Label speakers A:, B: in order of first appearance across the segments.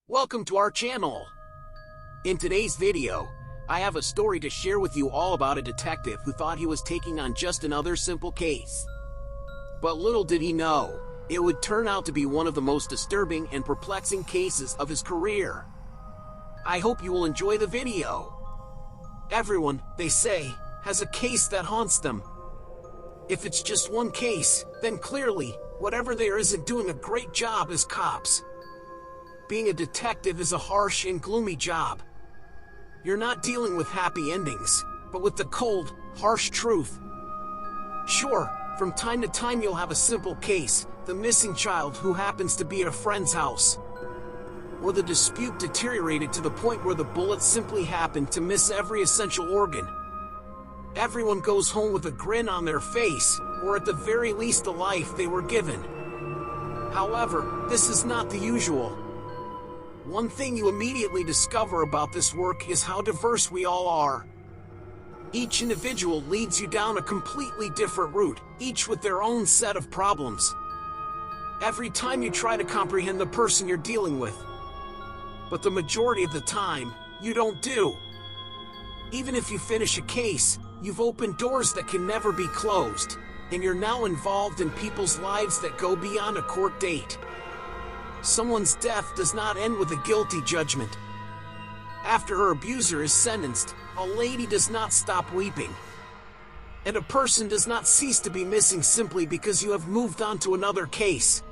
A: Welcome to our channel. In today's video, I have a story to share with you all about a detective who thought he was taking on just another simple case. But little did he know, it would turn out to be one of the most disturbing and perplexing cases of his career. I hope you will enjoy the video. Everyone, they say, has a case that haunts them. If it's just one case, then clearly, whatever there isn't doing a great job as cops. Being a detective is a harsh and gloomy job. You're not dealing with happy endings, but with the cold, harsh truth. Sure, from time to time you'll have a simple case, the missing child who happens to be at a friend's house. Or the dispute deteriorated to the point where the bullet simply happened to miss every essential organ. Everyone goes home with a grin on their face, or at the very least the life they were given. However, this is not the usual. One thing you immediately discover about this work is how diverse we all are. Each individual leads you down a completely different route, each with their own set of problems. Every time you try to comprehend the person you're dealing with. But the majority of the time, you don't do. Even if you finish a case, you've opened doors that can never be closed, and you're now involved in people's lives that go beyond a court date. Someone's death does not end with a guilty judgment. After her abuser is sentenced, a lady does not stop weeping. And a person does not cease to be missing simply because you have moved on to another case.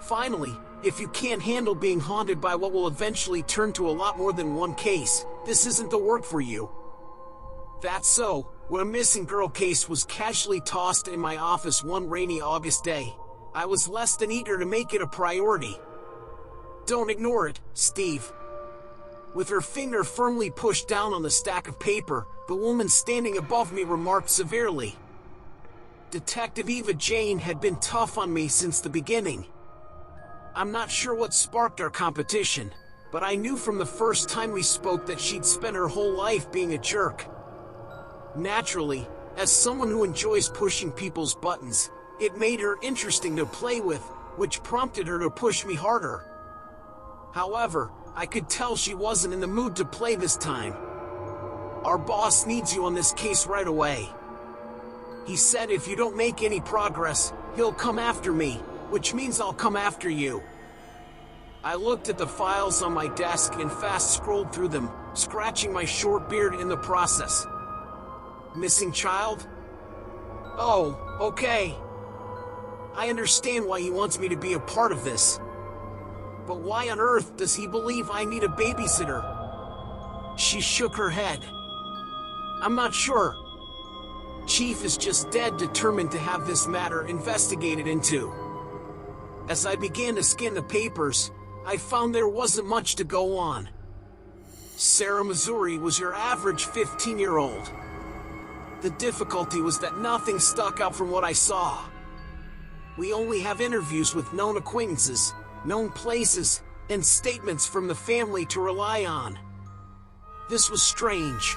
A: Finally, if you can't handle being haunted by what will eventually turn to a lot more than one case, this isn't the work for you. That's so, when a missing girl case was casually tossed in my office one rainy August day, I was less than eager to make it a priority. Don't ignore it, Steve. With her finger firmly pushed down on the stack of paper, the woman standing above me remarked severely. Detective Eva Jane had been tough on me since the beginning. I'm not sure what sparked our competition, but I knew from the first time we spoke that she'd spent her whole life being a jerk. Naturally, as someone who enjoys pushing people's buttons, it made her interesting to play with, which prompted her to push me harder. However, I could tell she wasn't in the mood to play this time. Our boss needs you on this case right away. He said if you don't make any progress, he'll come after me, which means I'll come after you. I looked at the files on my desk and fast scrolled through them, scratching my short beard in the process. Missing child? Oh, okay. I understand why he wants me to be a part of this. But why on earth does he believe I need a babysitter? She shook her head. I'm not sure. Chief is just dead determined to have this matter investigated into. As I began to scan the papers, I found there wasn't much to go on. Sarah Missouri was your average 15-year-old. The difficulty was that nothing stuck out from what I saw. We only have interviews with known acquaintances, known places, and statements from the family to rely on. This was strange.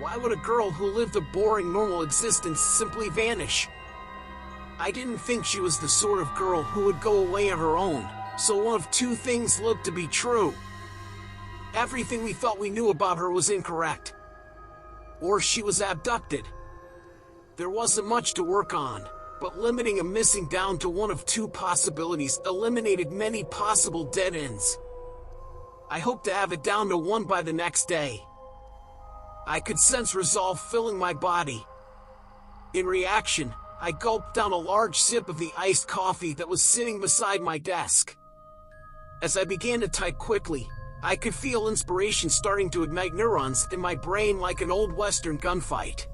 A: Why would a girl who lived a boring normal existence simply vanish? I didn't think she was the sort of girl who would go away on her own, so one of two things looked to be true. Everything we thought we knew about her was incorrect. Or she was abducted. There wasn't much to work on. But limiting a missing down to one of two possibilities eliminated many possible dead ends. I hoped to have it down to one by the next day. I could sense resolve filling my body. In reaction, I gulped down a large sip of the iced coffee that was sitting beside my desk. As I began to type quickly, I could feel inspiration starting to ignite neurons in my brain like an old Western gunfight.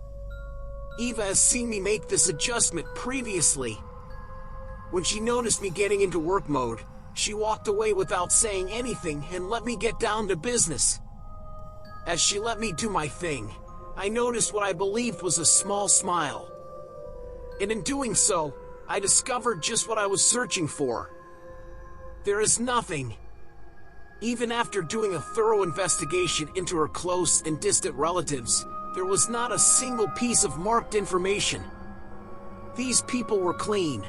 A: Eva has seen me make this adjustment previously. When she noticed me getting into work mode, she walked away without saying anything and let me get down to business. As she let me do my thing, I noticed what I believed was a small smile. And in doing so, I discovered just what I was searching for. There is nothing. Even after doing a thorough investigation into her close and distant relatives, there was not a single piece of marked information. These people were clean.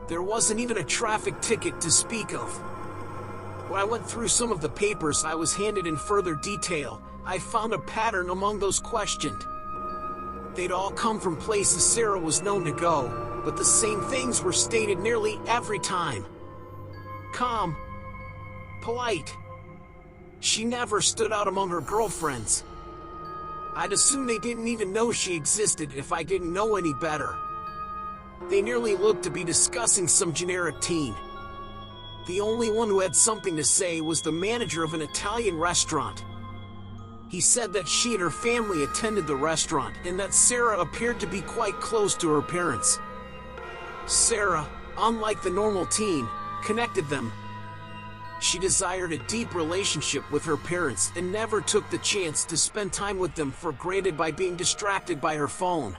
A: There wasn't even a traffic ticket to speak of. When I went through some of the papers I was handed in further detail, I found a pattern among those questioned. They'd all come from places Sarah was known to go, but the same things were stated nearly every time. Calm. Polite. She never stood out among her girlfriends. I'd assume they didn't even know she existed if I didn't know any better. They nearly looked to be discussing some generic teen. The only one who had something to say was the manager of an Italian restaurant. He said that she and her family attended the restaurant and that Sarah appeared to be quite close to her parents. Sarah, unlike the normal teen, connected them. She desired a deep relationship with her parents and never took the chance to spend time with them for granted by being distracted by her phone.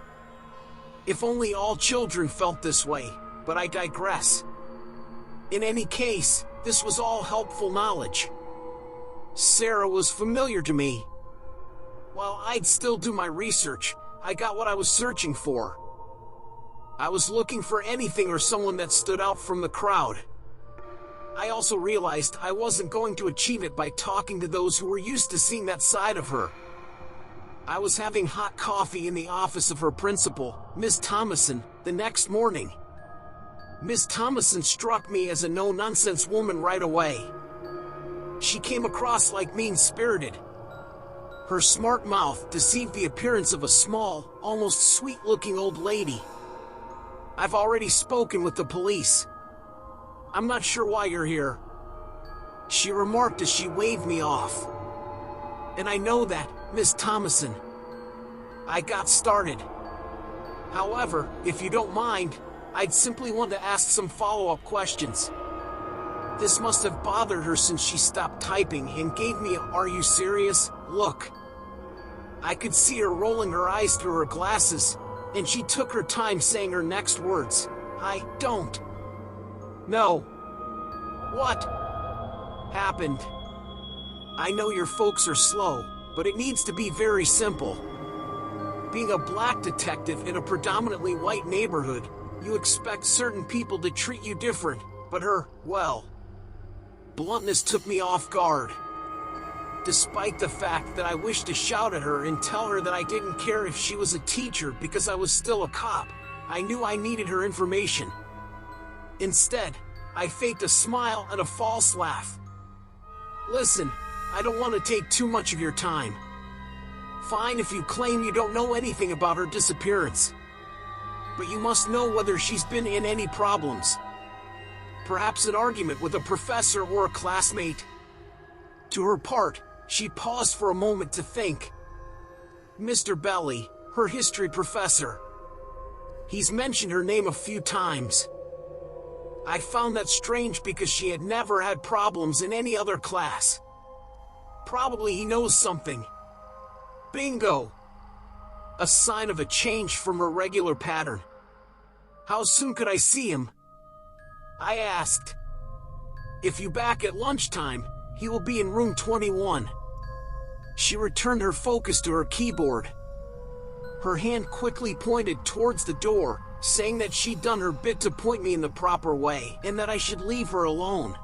A: If only all children felt this way, but I digress. In any case, this was all helpful knowledge. Sarah was familiar to me. While I'd still do my research, I got what I was searching for. I was looking for anything or someone that stood out from the crowd. I also realized I wasn't going to achieve it by talking to those who were used to seeing that side of her. I was having hot coffee in the office of her principal, Miss Thomason, the next morning. Miss Thomason struck me as a no-nonsense woman right away. She came across like mean-spirited. Her smart mouth deceived the appearance of a small, almost sweet-looking old lady. I've already spoken with the police. I'm not sure why you're here, she remarked as she waved me off. And I know that, Miss Thomason. I got started. However, if you don't mind, I'd simply want to ask some follow-up questions. This must have bothered her since she stopped typing and gave me a "Are you serious?" look. I could see her rolling her eyes through her glasses, and she took her time saying her next words. I don't know what happened. I know your folks are slow, but it needs to be very simple. Being a black detective in a predominantly white neighborhood, you expect certain people to treat you different, but her, well, bluntness took me off guard. Despite the fact that I wished to shout at her and tell her that I didn't care if she was a teacher because I was still a cop, I knew I needed her information. Instead, I faked a smile and a false laugh. Listen, I don't want to take too much of your time. Fine if you claim you don't know anything about her disappearance. But you must know whether she's been in any problems. Perhaps an argument with a professor or a classmate. To her part, she paused for a moment to think. Mr. Belly, her history professor. He's mentioned her name a few times. I found that strange because she had never had problems in any other class. Probably he knows something. Bingo! A sign of a change from her regular pattern. How soon could I see him? I asked. If you back at lunchtime, he will be in room 21. She returned her focus to her keyboard. Her hand quickly pointed towards the door, saying that she'd done her bit to point me in the proper way and that I should leave her alone.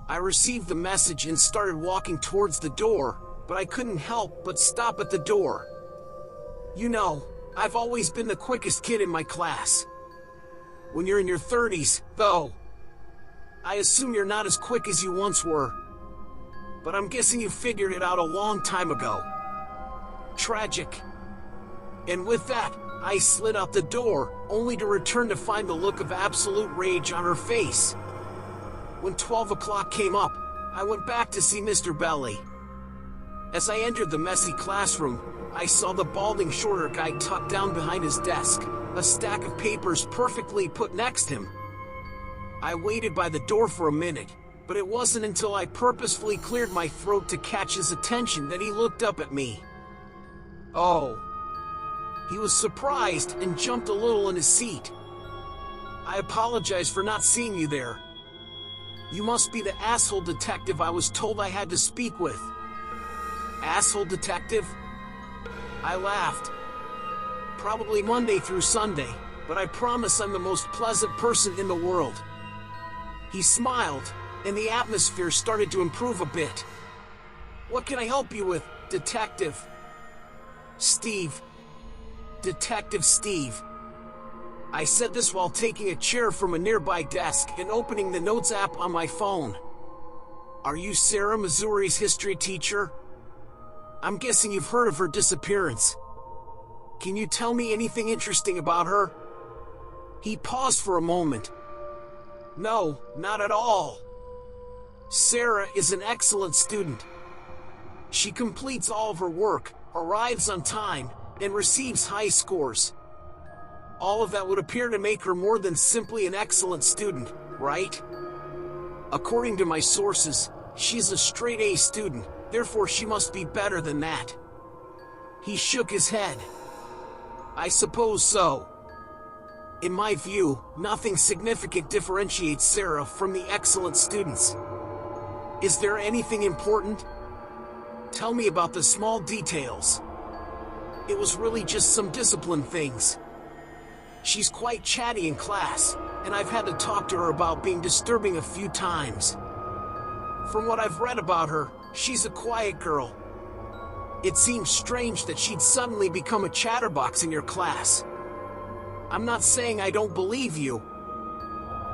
A: I received the message and started walking towards the door, but I couldn't help but stop at the door. You know, I've always been the quickest kid in my class. When you're in your 30s, though, I assume you're not as quick as you once were. But I'm guessing you figured it out a long time ago. Tragic. And with that, I slid out the door, only to return to find the look of absolute rage on her face. When 12 o'clock came up, I went back to see Mr. Belly. As I entered the messy classroom, I saw the balding shorter guy tucked down behind his desk, a stack of papers perfectly put next him. I waited by the door for a minute, but it wasn't until I purposefully cleared my throat to catch his attention that he looked up at me. Oh. He was surprised and jumped a little in his seat. I apologize for not seeing you there. You must be the asshole detective I was told I had to speak with. Asshole detective? I laughed. Probably Monday through Sunday, but I promise I'm the most pleasant person in the world. He smiled, and the atmosphere started to improve a bit. "What can I help you with, Detective?" "Steve. Detective Steve." I said this while taking a chair from a nearby desk and opening the Notes app on my phone. "Are you Sarah, Missouri's history teacher? I'm guessing you've heard of her disappearance. Can you tell me anything interesting about her?" He paused for a moment. "No, not at all. Sarah is an excellent student. She completes all of her work, arrives on time, and receives high scores. All of that would appear to make her more than simply an excellent student, right? According to my sources, she's a straight A student, therefore she must be better than that." He shook his head. "I suppose so. In my view, nothing significant differentiates Sarah from the excellent students. Is there anything important? Tell me about the small details." "It was really just some discipline things. She's quite chatty in class, and I've had to talk to her about being disturbing a few times. From what I've read about her, she's a quiet girl. It seems strange that she'd suddenly become a chatterbox in your class. I'm not saying I don't believe you.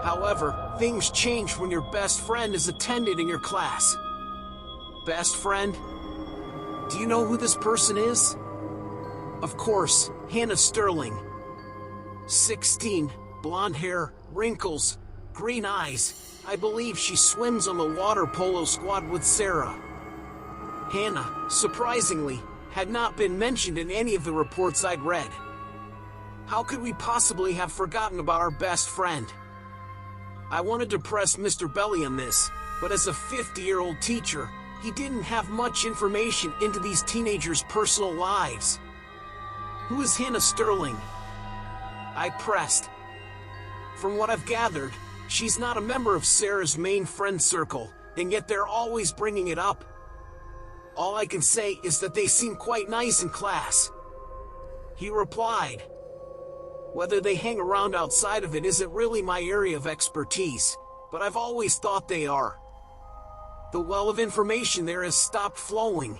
A: However, things change when your best friend is attended in your class." "Best friend? Do you know who this person is?" "Of course, Hannah Sterling. 16, blonde hair, wrinkles, green eyes. I believe she swims on the water polo squad with Sarah." Hannah, surprisingly, had not been mentioned in any of the reports I'd read. How could we possibly have forgotten about our best friend? I wanted to press Mr. Belly on this, but as a 50-year-old teacher, he didn't have much information into these teenagers' personal lives. "Who is Hannah Sterling?" I pressed. "From what I've gathered, she's not a member of Sarah's main friend circle, and yet they're always bringing it up. All I can say is that they seem quite nice in class." He replied, "Whether they hang around outside of it isn't really my area of expertise, but I've always thought they are." The well of information there has stopped flowing.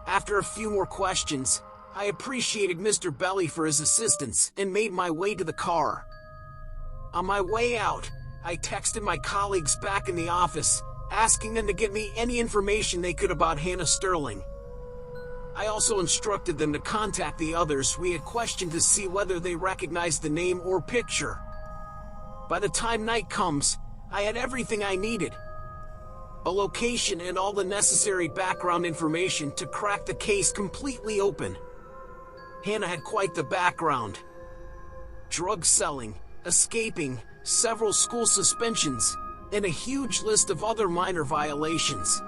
A: After a few more questions, I appreciated Mr. Belly for his assistance and made my way to the car. On my way out, I texted my colleagues back in the office, asking them to get me any information they could about Hannah Sterling. I also instructed them to contact the others we had questioned to see whether they recognized the name or picture. By the time night comes, I had everything I needed. A location and all the necessary background information to crack the case completely open. Hannah had quite the background. Drug selling, escaping, several school suspensions, and a huge list of other minor violations.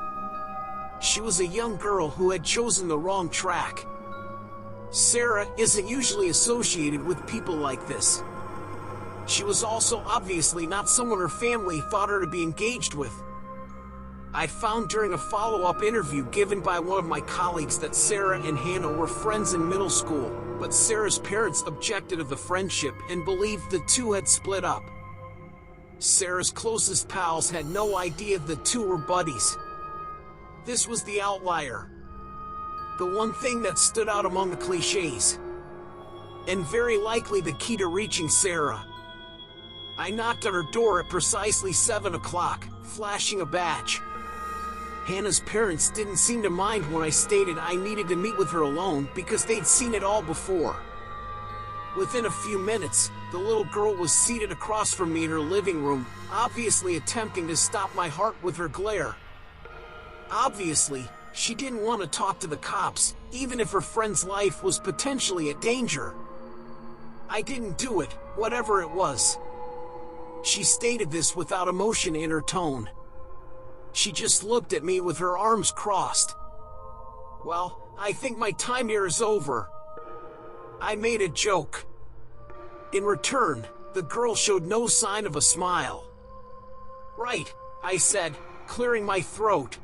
A: She was a young girl who had chosen the wrong track. Sarah isn't usually associated with people like this. She was also obviously not someone her family thought her to be engaged with. I found during a follow-up interview given by one of my colleagues that Sarah and Hannah were friends in middle school, but Sarah's parents objected of the friendship and believed the two had split up. Sarah's closest pals had no idea the two were buddies. This was the outlier. The one thing that stood out among the cliches. And very likely the key to reaching Sarah. I knocked on her door at precisely 7 o'clock, flashing a badge. Hannah's parents didn't seem to mind when I stated I needed to meet with her alone because they'd seen it all before. Within a few minutes, the little girl was seated across from me in her living room, obviously attempting to stop my heart with her glare. Obviously, she didn't want to talk to the cops, even if her friend's life was potentially at danger. I didn't do it, whatever it was. She stated this without emotion in her tone. She just looked at me with her arms crossed. "Well, I think my time here is over." I made a joke. In return, the girl showed no sign of a smile. "Right," I said, clearing my throat.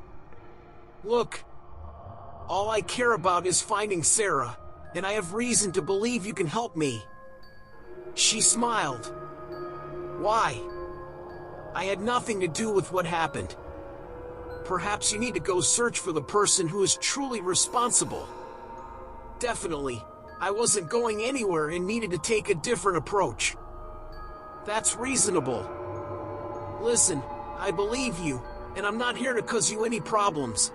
A: "Look, all I care about is finding Sarah, and I have reason to believe you can help me." She smiled. "Why?" I had nothing to do with what happened. Perhaps you need to go search for the person who is truly responsible. Definitely, I wasn't going anywhere and needed to take a different approach. That's reasonable. Listen, I believe you, and I'm not here to cause you any problems.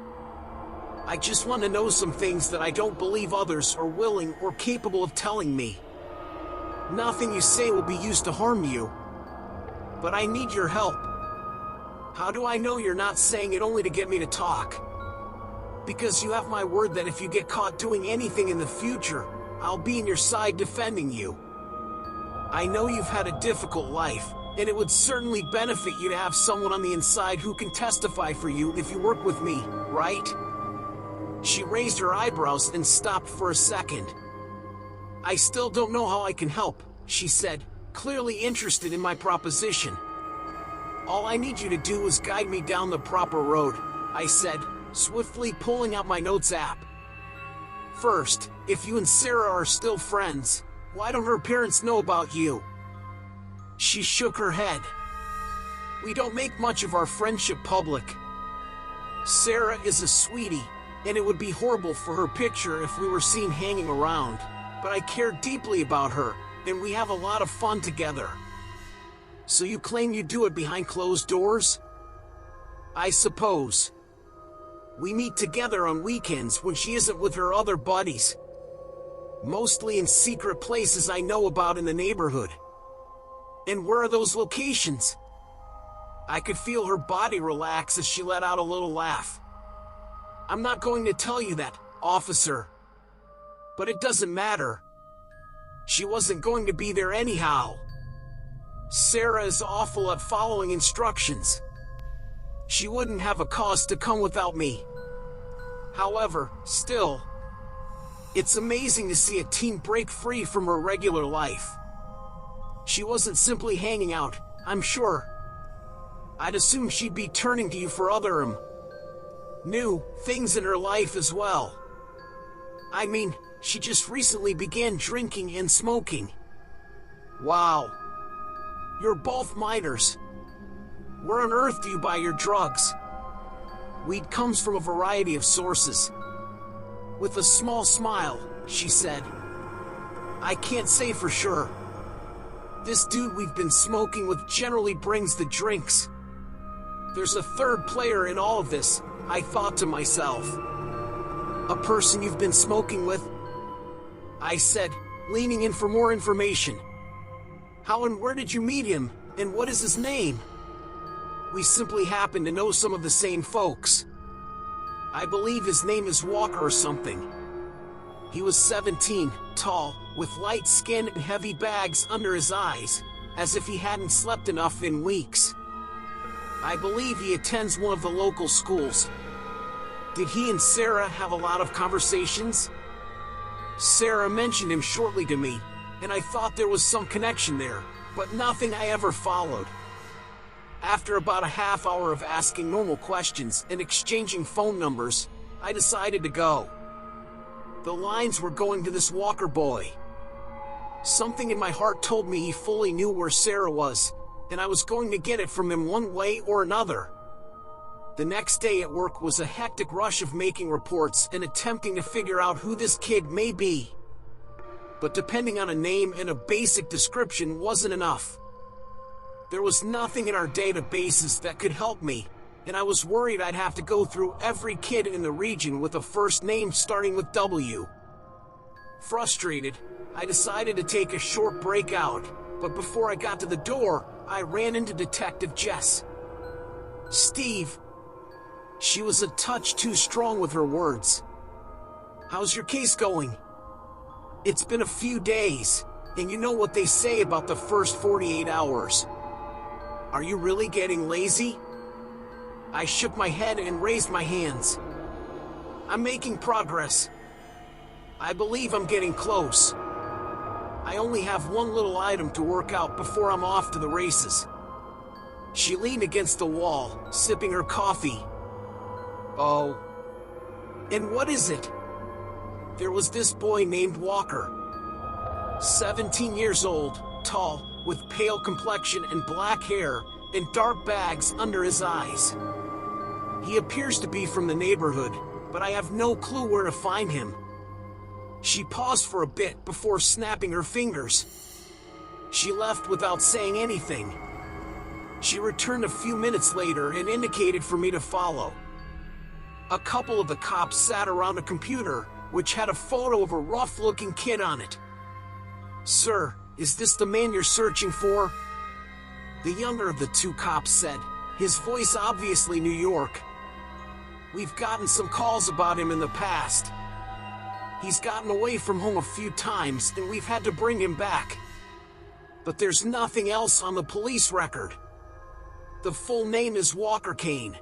A: I just want to know some things that I don't believe others are willing or capable of telling me. Nothing you say will be used to harm you. But I need your help. How do I know you're not saying it only to get me to talk? Because you have my word that if you get caught doing anything in the future, I'll be in your side defending you. I know you've had a difficult life, and it would certainly benefit you to have someone on the inside who can testify for you if you work with me, right? She raised her eyebrows and stopped for a second. I still don't know how I can help, she said, clearly interested in my proposition. All I need you to do is guide me down the proper road, I said, swiftly pulling out my notes app. First, if you and Sarah are still friends, why don't her parents know about you? She shook her head. We don't make much of our friendship public. Sarah is a sweetie, and it would be horrible for her picture if we were seen hanging around, but I care deeply about her, and we have a lot of fun together. So you claim you do it behind closed doors? I suppose. We meet together on weekends when she isn't with her other buddies. Mostly in secret places I know about in the neighborhood. And where are those locations? I could feel her body relax as she let out a little laugh. I'm not going to tell you that, officer. But it doesn't matter. She wasn't going to be there anyhow. Sarah is awful at following instructions. She wouldn't have a cause to come without me. However, still, it's amazing to see a teen break free from her regular life. She wasn't simply hanging out, I'm sure. I'd assume she'd be turning to you for other, new things in her life as well. I mean, she just recently began drinking and smoking. Wow. You're both minors. Where on earth do you buy your drugs? Weed comes from a variety of sources. With a small smile, she said. I can't say for sure. This dude we've been smoking with generally brings the drinks. There's a third player in all of this, I thought to myself. A person you've been smoking with? I said, leaning in for more information. How and where did you meet him, and what is his name? We simply happen to know some of the same folks. I believe his name is Walker or something. He was 17, tall, with light skin and heavy bags under his eyes, as if he hadn't slept enough in weeks. I believe he attends one of the local schools. Did he and Sarah have a lot of conversations? Sarah mentioned him shortly to me, and I thought there was some connection there, but nothing I ever followed. After about a half hour of asking normal questions and exchanging phone numbers, I decided to go. The lines were going to this Walker boy. Something in my heart told me he fully knew where Sarah was, and I was going to get it from him one way or another. The next day at work was a hectic rush of making reports and attempting to figure out who this kid may be. But depending on a name and a basic description wasn't enough. There was nothing in our databases that could help me, and I was worried I'd have to go through every kid in the region with a first name starting with W. Frustrated, I decided to take a short break out, but before I got to the door, I ran into Detective Jess. Steve. She was a touch too strong with her words. How's your case going? It's been a few days, and you know what they say about the first 48 hours. Are you really getting lazy? I shook my head and raised my hands. I'm making progress. I believe I'm getting close. I only have one little item to work out before I'm off to the races. She leaned against the wall, sipping her coffee. Oh. And what is it? There was this boy named Walker. 17 years old, tall, with pale complexion and black hair, and dark bags under his eyes. He appears to be from the neighborhood, but I have no clue where to find him. She paused for a bit before snapping her fingers. She left without saying anything. She returned a few minutes later and indicated for me to follow. A couple of the cops sat around a computer, which had a photo of a rough-looking kid on it. "Sir, is this the man you're searching for?" The younger of the two cops said, his voice obviously New York. "We've gotten some calls about him in the past. He's gotten away from home a few times and we've had to bring him back. But there's nothing else on the police record. The full name is Walker Kane."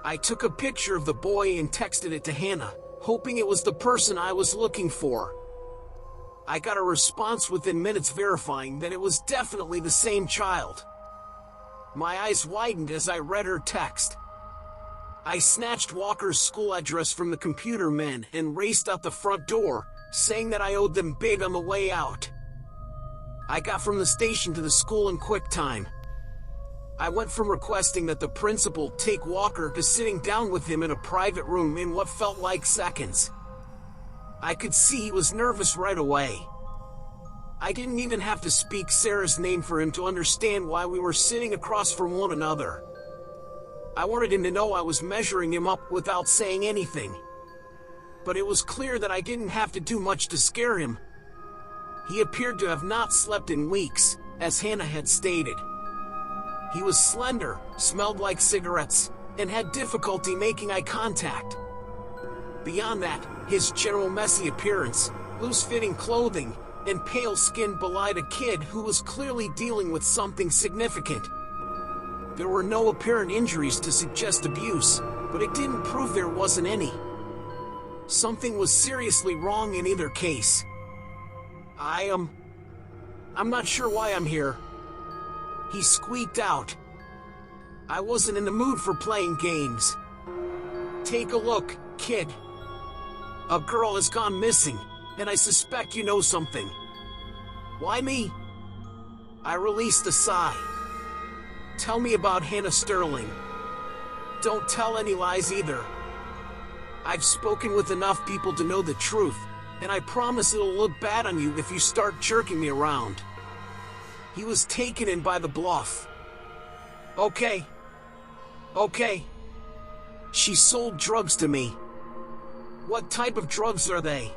A: I took a picture of the boy and texted it to Hannah, hoping it was the person I was looking for. I got a response within minutes verifying that it was definitely the same child. My eyes widened as I read her text. I snatched Walker's school address from the computer men and raced out the front door, saying that I owed them big on the way out. I got from the station to the school in quick time. I went from requesting that the principal take Walker to sitting down with him in a private room in what felt like seconds. I could see he was nervous right away. I didn't even have to speak Sarah's name for him to understand why we were sitting across from one another. I wanted him to know I was measuring him up without saying anything. But it was clear that I didn't have to do much to scare him. He appeared to have not slept in weeks, as Hannah had stated. He was slender, smelled like cigarettes, and had difficulty making eye contact. Beyond that, his general messy appearance, loose-fitting clothing, and pale skin belied a kid who was clearly dealing with something significant. There were no apparent injuries to suggest abuse, but it didn't prove there wasn't any. Something was seriously wrong in either case. I'm not sure why I'm here," he squeaked out. I wasn't in the mood for playing games. "Take a look, kid. A girl has gone missing, and I suspect you know something." "Why me?" I released a sigh. "Tell me about Hannah Sterling. Don't tell any lies either. I've spoken with enough people to know the truth, and I promise it'll look bad on you if you start jerking me around." He was taken in by the bluff. Okay. She sold drugs to me." "What type of drugs are they?"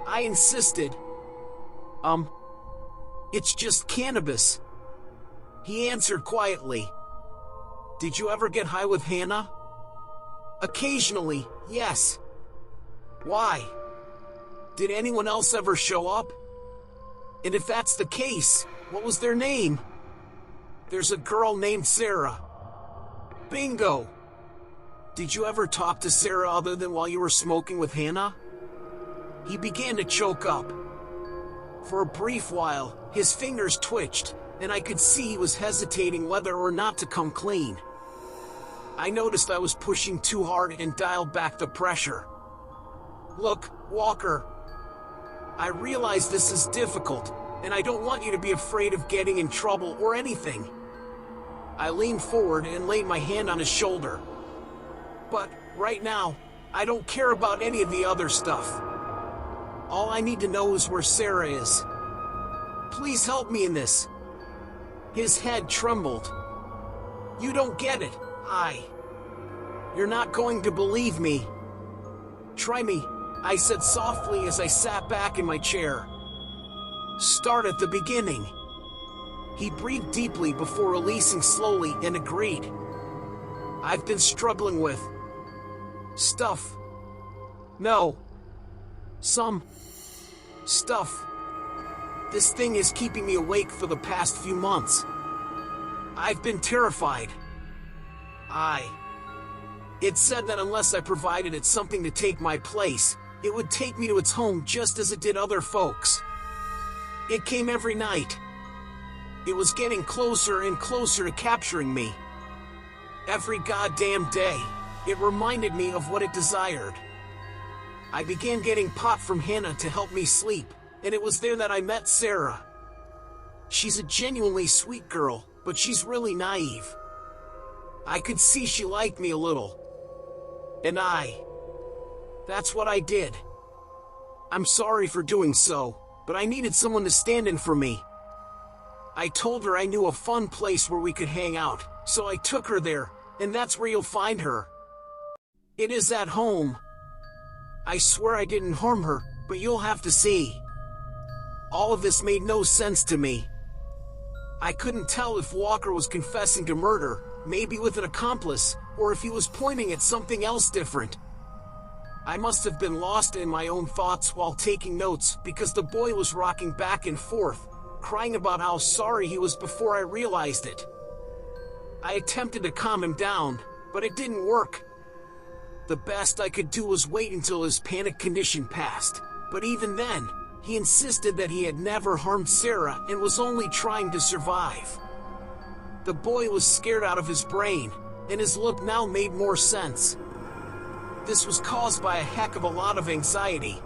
A: I insisted. It's just cannabis," he answered quietly. "Did you ever get high with Hannah?" "Occasionally, yes." "Why? Did anyone else ever show up? And if that's the case, what was their name?" "There's a girl named Sarah." "Bingo! Did you ever talk to Sarah other than while you were smoking with Hannah?" He began to choke up. For a brief while, his fingers twitched, and I could see he was hesitating whether or not to come clean. I noticed I was pushing too hard and dialed back the pressure. "Look, Walker, I realize this is difficult, and I don't want you to be afraid of getting in trouble or anything." I leaned forward and laid my hand on his shoulder. "But, right now, I don't care about any of the other stuff. All I need to know is where Sarah is. Please help me in this." His head trembled. "You don't get it, You're not going to believe me." "Try me," I said softly as I sat back in my chair. "Start at the beginning." He breathed deeply before releasing slowly and agreed. "I've been struggling with stuff. No. Some stuff. This thing is keeping me awake for the past few months. I've been terrified. It said that unless I provided it something to take my place, it would take me to its home just as it did other folks. It came every night. It was getting closer and closer to capturing me. Every goddamn day, it reminded me of what it desired. I began getting pot from Hannah to help me sleep, and it was there that I met Sarah. She's a genuinely sweet girl, but she's really naive. I could see she liked me a little. And that's what I did. I'm sorry for doing so, but I needed someone to stand in for me. I told her I knew a fun place where we could hang out, so I took her there, and that's where you'll find her. It is at home. I swear I didn't harm her, but you'll have to see. All of this made no sense to me. I couldn't tell if Walker was confessing to murder, maybe with an accomplice, or if he was pointing at something else different. I must have been lost in my own thoughts while taking notes because the boy was rocking back and forth, crying about how sorry he was before I realized it. I attempted to calm him down, but it didn't work. The best I could do was wait until his panic condition passed, but even then, he insisted that he had never harmed Sarah and was only trying to survive. The boy was scared out of his brain, and his look now made more sense. This was caused by a heck of a lot of anxiety.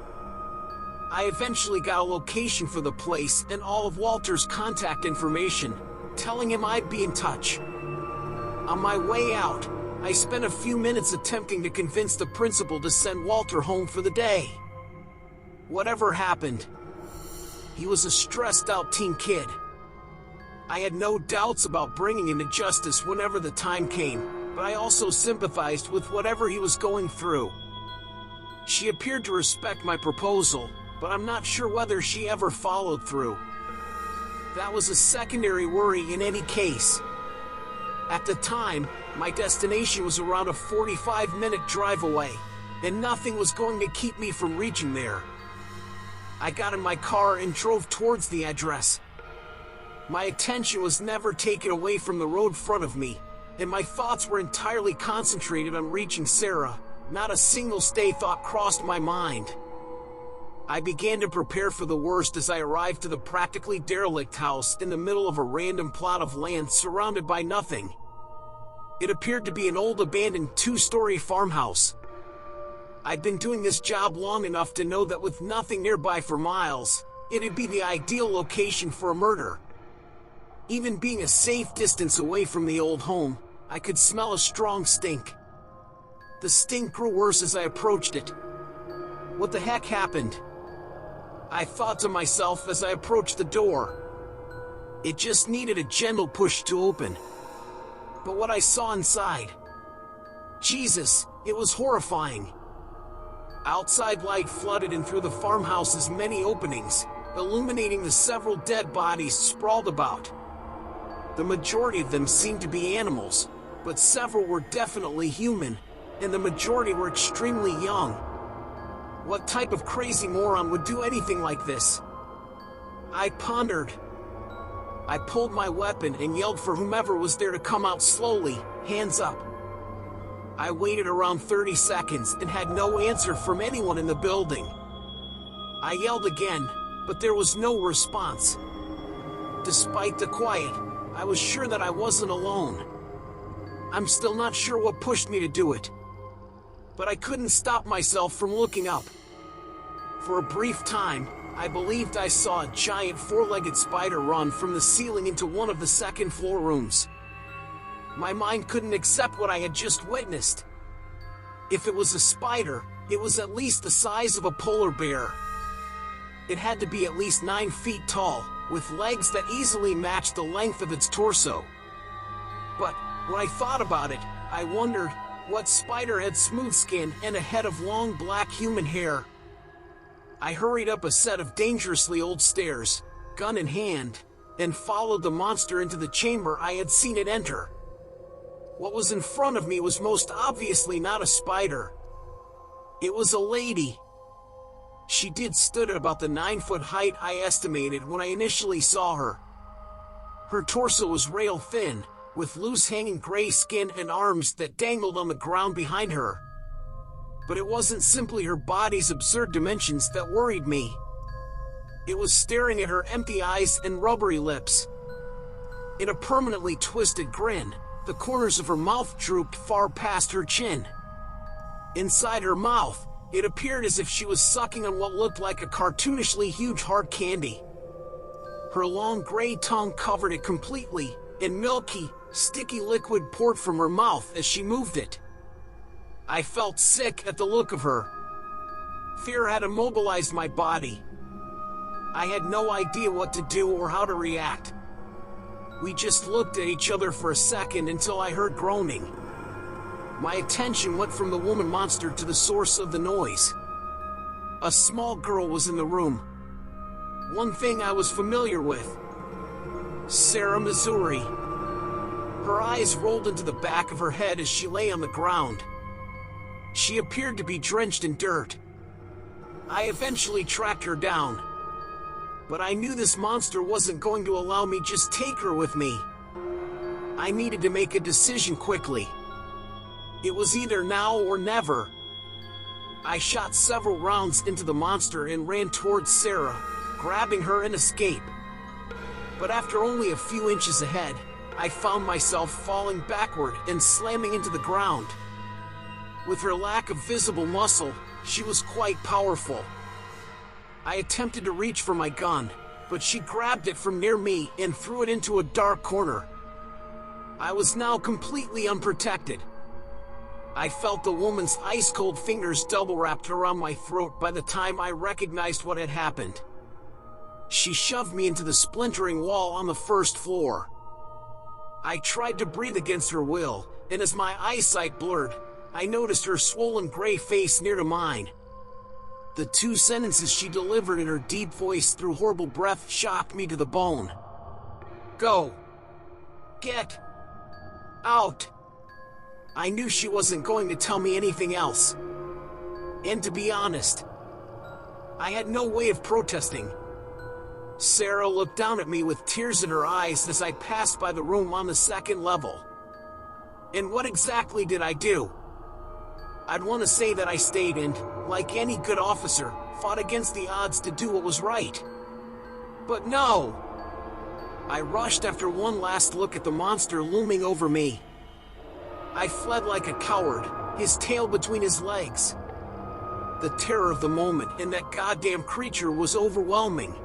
A: I eventually got a location for the place and all of Walter's contact information, telling him I'd be in touch. On my way out, I spent a few minutes attempting to convince the principal to send Walter home for the day. Whatever happened, he was a stressed-out teen kid. I had no doubts about bringing him to justice whenever the time came, but I also sympathized with whatever he was going through. She appeared to respect my proposal, but I'm not sure whether she ever followed through. That was a secondary worry in any case. At the time, my destination was around a 45-minute drive away, and nothing was going to keep me from reaching there. I got in my car and drove towards the address. My attention was never taken away from the road in front of me, and my thoughts were entirely concentrated on reaching Sarah. Not a single stray thought crossed my mind. I began to prepare for the worst as I arrived to the practically derelict house in the middle of a random plot of land surrounded by nothing. It appeared to be an old abandoned two-story farmhouse. I'd been doing this job long enough to know that with nothing nearby for miles, it'd be the ideal location for a murder. Even being a safe distance away from the old home, I could smell a strong stink. The stink grew worse as I approached it. What the heck happened? I thought to myself as I approached the door. It just needed a gentle push to open. But what I saw inside... Jesus, it was horrifying. Outside light flooded in through the farmhouse's many openings, illuminating the several dead bodies sprawled about. The majority of them seemed to be animals, but several were definitely human, and the majority were extremely young. What type of crazy moron would do anything like this? I pondered. I pulled my weapon and yelled for whomever was there to come out slowly, hands up. I waited around 30 seconds and had no answer from anyone in the building. I yelled again, but there was no response. Despite the quiet, I was sure that I wasn't alone. I'm still not sure what pushed me to do it, but I couldn't stop myself from looking up. For a brief time, I believed I saw a giant four-legged spider run from the ceiling into one of the second-floor rooms. My mind couldn't accept what I had just witnessed. If it was a spider, it was at least the size of a polar bear. It had to be at least 9 feet tall, with legs that easily matched the length of its torso. But when I thought about it, I wondered, what spider had smooth skin and a head of long black human hair? I hurried up a set of dangerously old stairs, gun in hand, and followed the monster into the chamber I had seen it enter. What was in front of me was most obviously not a spider. It was a lady. She stood at about the 9-foot height I estimated when I initially saw her. Her torso was rail thin, with loose hanging gray skin and arms that dangled on the ground behind her. But it wasn't simply her body's absurd dimensions that worried me. It was staring at her empty eyes and rubbery lips. In a permanently twisted grin, the corners of her mouth drooped far past her chin. Inside her mouth, it appeared as if she was sucking on what looked like a cartoonishly huge hard candy. Her long gray tongue covered it completely, and milky, sticky liquid poured from her mouth as she moved it. I felt sick at the look of her. Fear had immobilized my body. I had no idea what to do or how to react. We just looked at each other for a second until I heard groaning. My attention went from the woman monster to the source of the noise. A small girl was in the room. One thing I was familiar with. Sarah, Missouri. Her eyes rolled into the back of her head as she lay on the ground. She appeared to be drenched in dirt. I eventually tracked her down. But I knew this monster wasn't going to allow me just take her with me. I needed to make a decision quickly. It was either now or never. I shot several rounds into the monster and ran towards Sarah, grabbing her and escape. But after only a few inches ahead, I found myself falling backward and slamming into the ground. With her lack of visible muscle, she was quite powerful. I attempted to reach for my gun, but she grabbed it from near me and threw it into a dark corner. I was now completely unprotected. I felt the woman's ice-cold fingers double-wrapped around my throat by the time I recognized what had happened. She shoved me into the splintering wall on the first floor. I tried to breathe against her will, and as my eyesight blurred, I noticed her swollen gray face near to mine. The two sentences she delivered in her deep voice through horrible breath shocked me to the bone. Go. Get. Out. I knew she wasn't going to tell me anything else. And to be honest, I had no way of protesting. Sarah looked down at me with tears in her eyes as I passed by the room on the second level. And what exactly did I do? I'd want to say that I stayed and, like any good officer, fought against the odds to do what was right. But no! I rushed after one last look at the monster looming over me. I fled like a coward, his tail between his legs. The terror of the moment and that goddamn creature was overwhelming.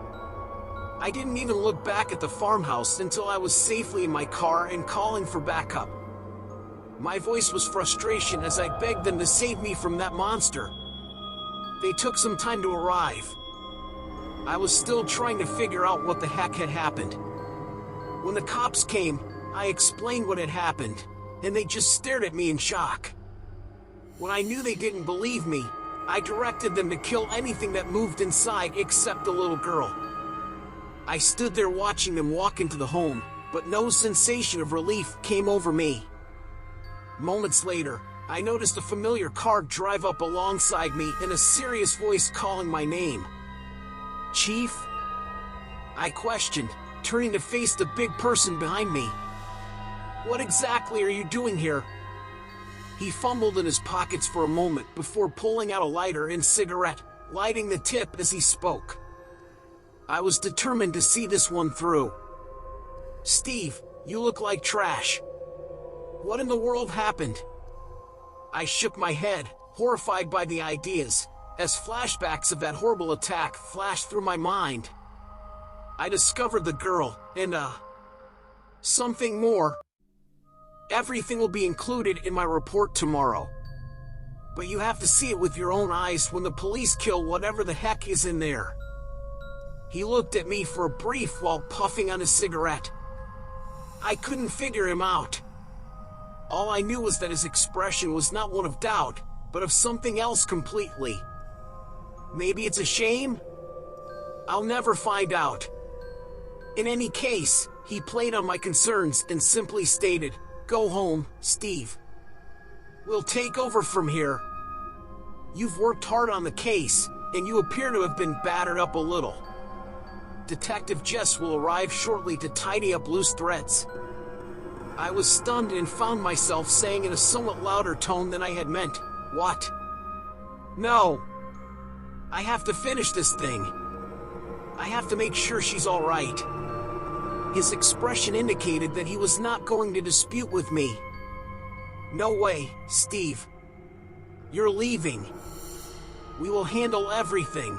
A: I didn't even look back at the farmhouse until I was safely in my car and calling for backup. My voice was frustration as I begged them to save me from that monster. They took some time to arrive. I was still trying to figure out what the heck had happened. When the cops came, I explained what had happened, and they just stared at me in shock. When I knew they didn't believe me, I directed them to kill anything that moved inside except the little girl. I stood there watching them walk into the home, but no sensation of relief came over me. Moments later, I noticed a familiar car drive up alongside me and a serious voice calling my name. Chief? I questioned, turning to face the big person behind me. What exactly are you doing here? He fumbled in his pockets for a moment before pulling out a lighter and cigarette, lighting the tip as he spoke. I was determined to see this one through. Steve, you look like trash. What in the world happened? I shook my head, horrified by the ideas, as flashbacks of that horrible attack flashed through my mind. I discovered the girl, and something more. Everything will be included in my report tomorrow. But you have to see it with your own eyes when the police kill whatever the heck is in there. He looked at me for a brief while puffing on his cigarette. I couldn't figure him out. All I knew was that his expression was not one of doubt, but of something else completely. Maybe it's a shame? I'll never find out. In any case, he played on my concerns and simply stated, "Go home, Steve. We'll take over from here. You've worked hard on the case, and you appear to have been battered up a little. Detective Jess will arrive shortly to tidy up loose threads." I was stunned and found myself saying in a somewhat louder tone than I had meant, "What? No. I have to finish this thing. I have to make sure she's all right." His expression indicated that he was not going to dispute with me. "No way, Steve. You're leaving. We will handle everything.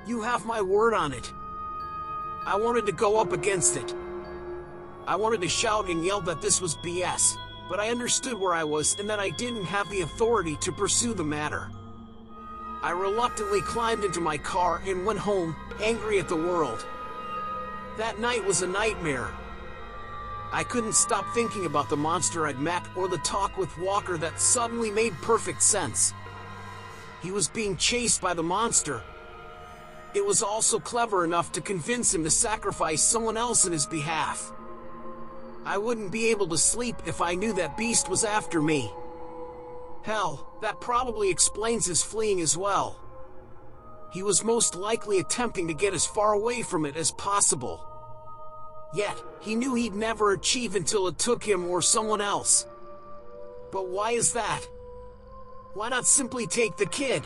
A: You have my word on it." I wanted to go up against it. I wanted to shout and yell that this was BS, but I understood where I was and that I didn't have the authority to pursue the matter. I reluctantly climbed into my car and went home, angry at the world. That night was a nightmare. I couldn't stop thinking about the monster I'd met or the talk with Walker that suddenly made perfect sense. He was being chased by the monster. It was also clever enough to convince him to sacrifice someone else in his behalf. I wouldn't be able to sleep if I knew that beast was after me. Hell, that probably explains his fleeing as well. He was most likely attempting to get as far away from it as possible. Yet, he knew he'd never achieve until it took him or someone else. But why is that? Why not simply take the kid?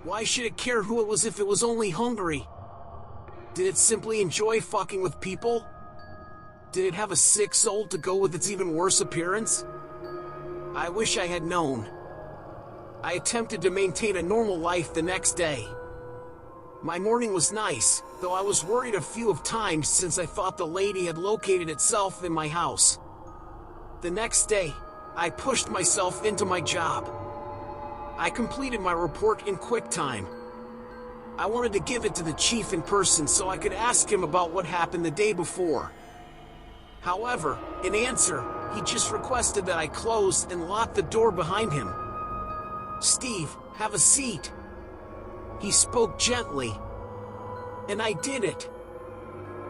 A: Why should it care who it was if it was only hungry? Did it simply enjoy fucking with people? Did it have a sick soul to go with its even worse appearance? I wish I had known. I attempted to maintain a normal life the next day. My morning was nice, though I was worried a few of times since I thought the lady had located itself in my house. The next day, I pushed myself into my job. I completed my report in quick time. I wanted to give it to the chief in person so I could ask him about what happened the day before. However, in answer, he just requested that I close and lock the door behind him. "Steve, have a seat." He spoke gently. And I did it.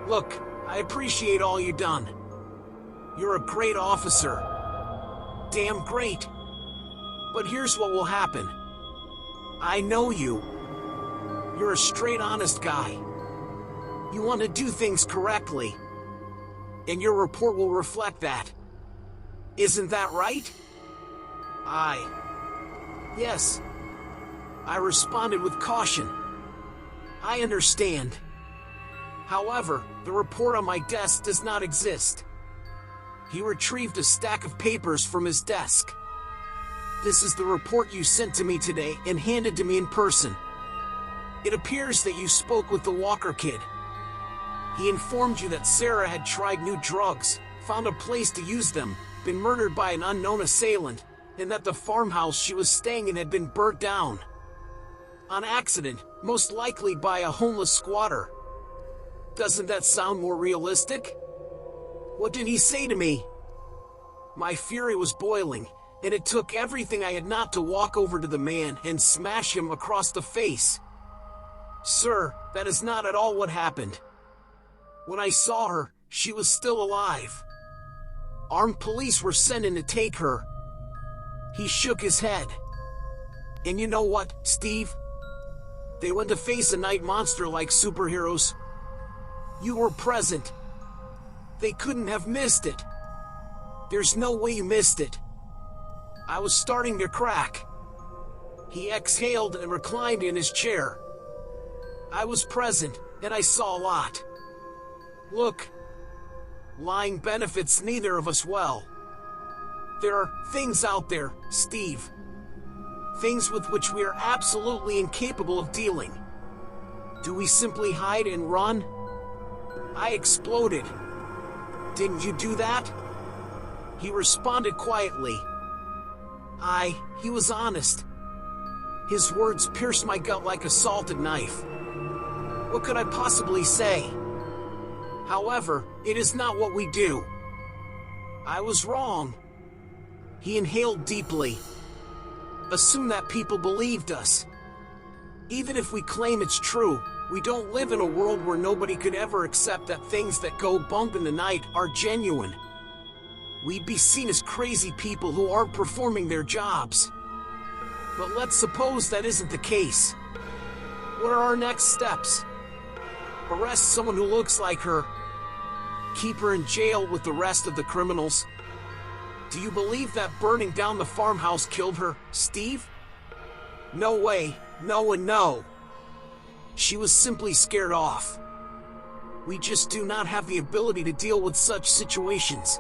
A: "Look, I appreciate all you've done. You're a great officer. Damn great. But here's what will happen. I know you. You're a straight honest guy. You want to do things correctly. And your report will reflect that. Isn't that right?" Yes. I responded with caution. "I understand. However, the report on my desk does not exist." He retrieved a stack of papers from his desk. "This is the report you sent to me today and handed to me in person. It appears that you spoke with the Walker kid. He informed you that Sarah had tried new drugs, found a place to use them, been murdered by an unknown assailant, and that the farmhouse she was staying in had been burnt down. On accident, most likely by a homeless squatter. Doesn't that sound more realistic?" What did he say to me? My fury was boiling, and it took everything I had not to walk over to the man and smash him across the face. "Sir, that is not at all what happened. When I saw her, she was still alive. Armed police were sent in to take her." He shook his head. "And you know what, Steve? They went to face a night monster like superheroes. You were present. They couldn't have missed it. There's no way you missed it." I was starting to crack. He exhaled and reclined in his chair. "I was present, and I saw a lot. Look, lying benefits neither of us well. There are things out there, Steve. Things with which we are absolutely incapable of dealing. Do we simply hide and run?" I exploded. "Didn't you do that?" He responded quietly. He was honest. His words pierced my gut like a salted knife. What could I possibly say? However, it is not what we do. I was wrong. He inhaled deeply. Assume that people believed us. Even if we claim it's true, we don't live in a world where nobody could ever accept that things that go bump in the night are genuine. We'd be seen as crazy people who aren't performing their jobs. But let's suppose that isn't the case. What are our next steps? Arrest someone who looks like her? Keep her in jail with the rest of the criminals? Do you believe that burning down the farmhouse killed her, Steve? No way, no and no. She was simply scared off. We just do not have the ability to deal with such situations.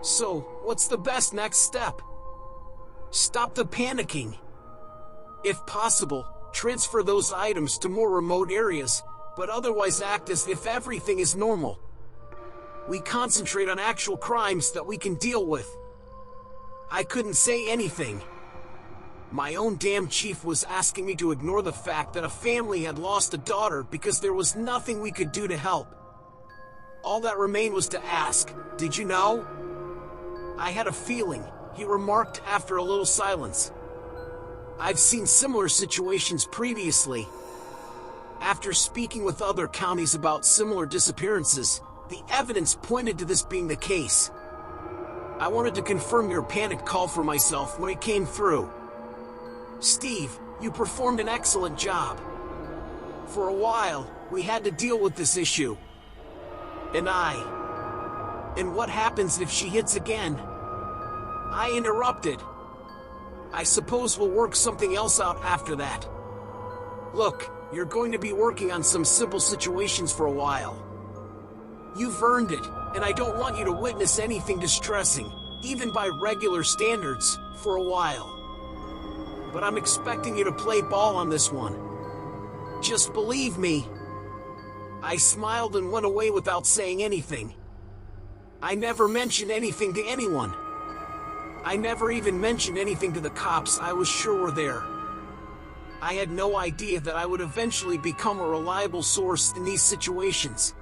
A: So, what's the best next step? Stop the panicking. If possible, transfer those items to more remote areas, but otherwise act as if everything is normal. We concentrate on actual crimes that we can deal with. I couldn't say anything. My own damn chief was asking me to ignore the fact that a family had lost a daughter because there was nothing we could do to help. All that remained was to ask, "Did you know?" "I had a feeling," he remarked after a little silence. "I've seen similar situations previously." After speaking with other counties about similar disappearances, the evidence pointed to this being the case. I wanted to confirm your panicked call for myself when it came through. Steve, you performed an excellent job. For a while, we had to deal with this issue. And what happens if she hits again? I interrupted. I suppose we'll work something else out after that. Look, you're going to be working on some simple situations for a while. You've earned it, and I don't want you to witness anything distressing, even by regular standards, for a while. But I'm expecting you to play ball on this one. Just believe me. I smiled and went away without saying anything. I never mentioned anything to anyone. I never even mentioned anything to the cops I was sure were there. I had no idea that I would eventually become a reliable source in these situations.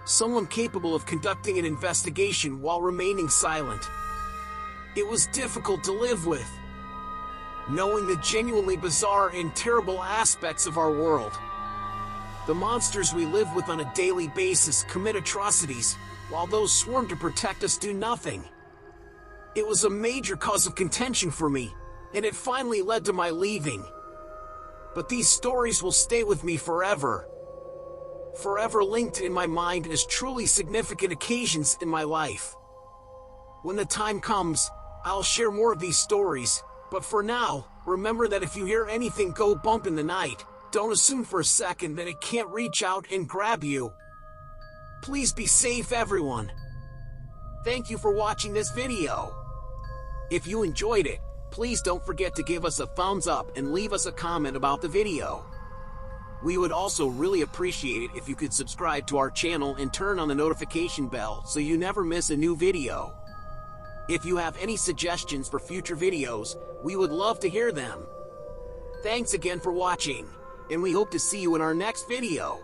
A: Someone capable of conducting an investigation while remaining silent. It was difficult to live with, knowing the genuinely bizarre and terrible aspects of our world. The monsters we live with on a daily basis commit atrocities, while those sworn to protect us do nothing. It was a major cause of contention for me, and it finally led to my leaving. But these stories will stay with me forever. Forever linked in my mind as truly significant occasions in my life. When the time comes, I'll share more of these stories, but for now, remember that if you hear anything go bump in the night, don't assume for a second that it can't reach out and grab you. Please be safe, everyone. Thank you for watching this video. If you enjoyed it, please don't forget to give us a thumbs up and leave us a comment about the video. We would also really appreciate it if you could subscribe to our channel and turn on the notification bell so you never miss a new video. If you have any suggestions for future videos, we would love to hear them. Thanks again for watching, and we hope to see you in our next video.